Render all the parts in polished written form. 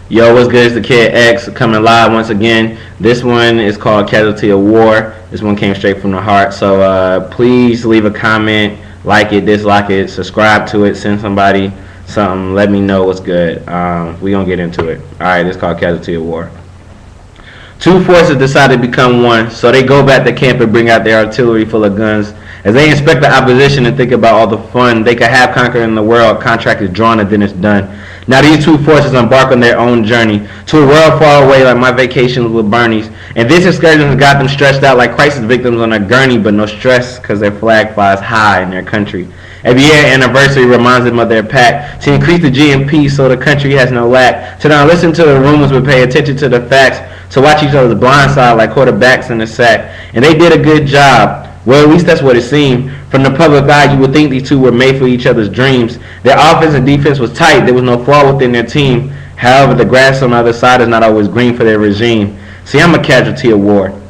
Yo, what's good? It's the Kid X coming live once again. This one is called Casualty of War. This one came straight from the heart. So please leave a comment, like it, dislike it, subscribe to it, send somebody something, let me know what's good. We gonna get into it. Alright, this is called Casualty of War. Two forces decide to become one, so they go back to camp and bring out their artillery full of guns. As they inspect the opposition and think about all the fun they could have conquering the world, contract is drawn and then it's done. Now these two forces embark on their own journey to a world far away, like my vacations with Bernie's. And this excursion has got them stretched out like crisis victims on a gurney, but no stress because their flag flies high in their country. Every year anniversary reminds them of their pact to increase the GNP so the country has no lack. To not listen to the rumors but pay attention to the facts. To watch each other's blind side like quarterbacks in the sack. And they did a good job. Well, at least that's what it seemed. From the public eye, you would think these two were made for each other's dreams. Their offense and defense was tight. There was no flaw within their team. However, the grass on the other side is not always green for their regime. See, I'm a casualty of war.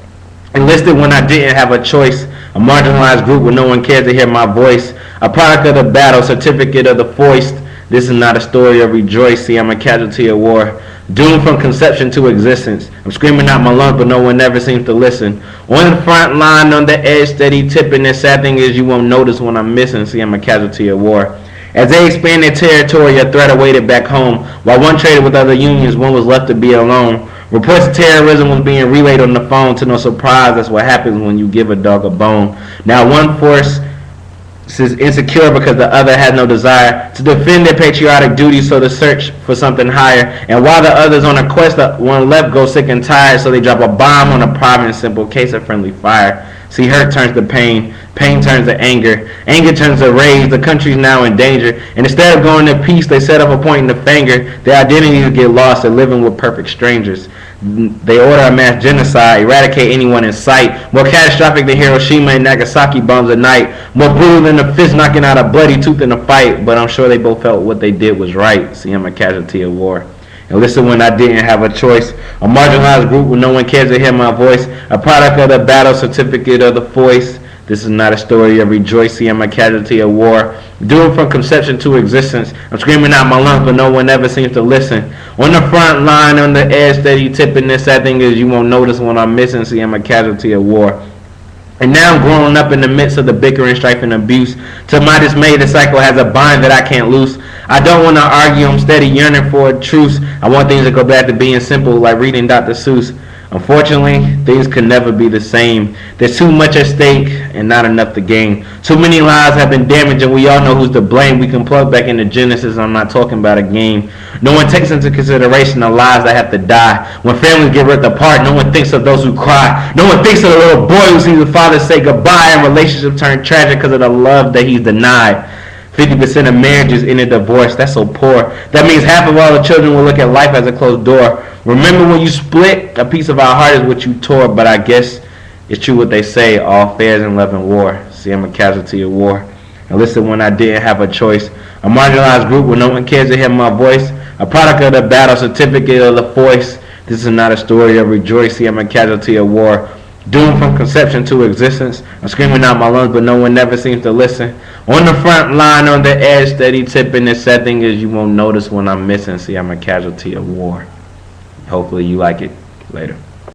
Enlisted when I didn't have a choice. A marginalized group where no one cared to hear my voice. A product of the battle, certificate of the foist. This is not a story of rejoice. See, I'm a casualty of war. Doomed from conception to existence. I'm screaming out my lungs, but no one ever seems to listen. On the front line, on the edge, steady tipping. The sad thing is you won't notice when I'm missing. See, I'm a casualty of war. As they expand their territory, a threat awaited back home. While one traded with other unions, one was left to be alone. Reports of terrorism was being relayed on the phone. To no surprise, that's what happens when you give a dog a bone. Now one force is insecure because the other has no desire to defend their patriotic duty, so to search for something higher. And while the others on a quest, one left goes sick and tired, so they drop a bomb on a province, simple case of friendly fire. See, hurt turns to pain, pain turns to anger, anger turns to rage. The country's now in danger, and instead of going to peace, they set up a pointing the finger. Their identities get lost and living with perfect strangers. They order a mass genocide, eradicate anyone in sight. More catastrophic than Hiroshima and Nagasaki bombs a night. More brutal than the fist knocking out a bloody tooth in a fight. But I'm sure they both felt what they did was right. See, I'm a casualty of war. And listen when I didn't have a choice. A marginalized group where no one cares to hear my voice. A product of the battle, certificate of the voice. This is not a story of rejoicing. I'm a casualty of war. Doomed from conception to existence. I'm screaming out my lungs, but no one ever seems to listen. On the front line, on the edge, steady tipping. The sad thing is you won't notice when I'm missing. See, I'm a casualty of war. And now I'm growing up in the midst of the bickering, strife, and abuse. To my dismay, the cycle has a bind that I can't loose. I don't want to argue. I'm steady yearning for a truce. I want things to go back to being simple, like reading Dr. Seuss. Unfortunately, things can never be the same. There's too much at stake and not enough to gain. Too many lives have been damaged and we all know who's to blame. We can plug back into Genesis. I'm not talking about a game. No one takes into consideration the lives that have to die. When families get ripped apart, no one thinks of those who cry. No one thinks of the little boy who sees the father say goodbye and relationships turn tragic because of the love that he's denied. 50% of marriages end in divorce. That's so poor. That means half of all the children will look at life as a closed door. Remember when you split, a piece of our heart is what you tore. But I guess it's true what they say, all fair is in love and war. See, I'm a casualty of war. And listen when I didn't have a choice. A marginalized group where no one cares to hear my voice. A product of the battle, certificate of the voice. This is not a story of rejoicing. I'm a casualty of war. Doomed from conception to existence. I'm screaming out my lungs, but no one ever seems to listen. On the front line, on the edge, steady tipping. The sad thing is you won't notice when I'm missing. See, I'm a casualty of war. Hopefully you like it. Later.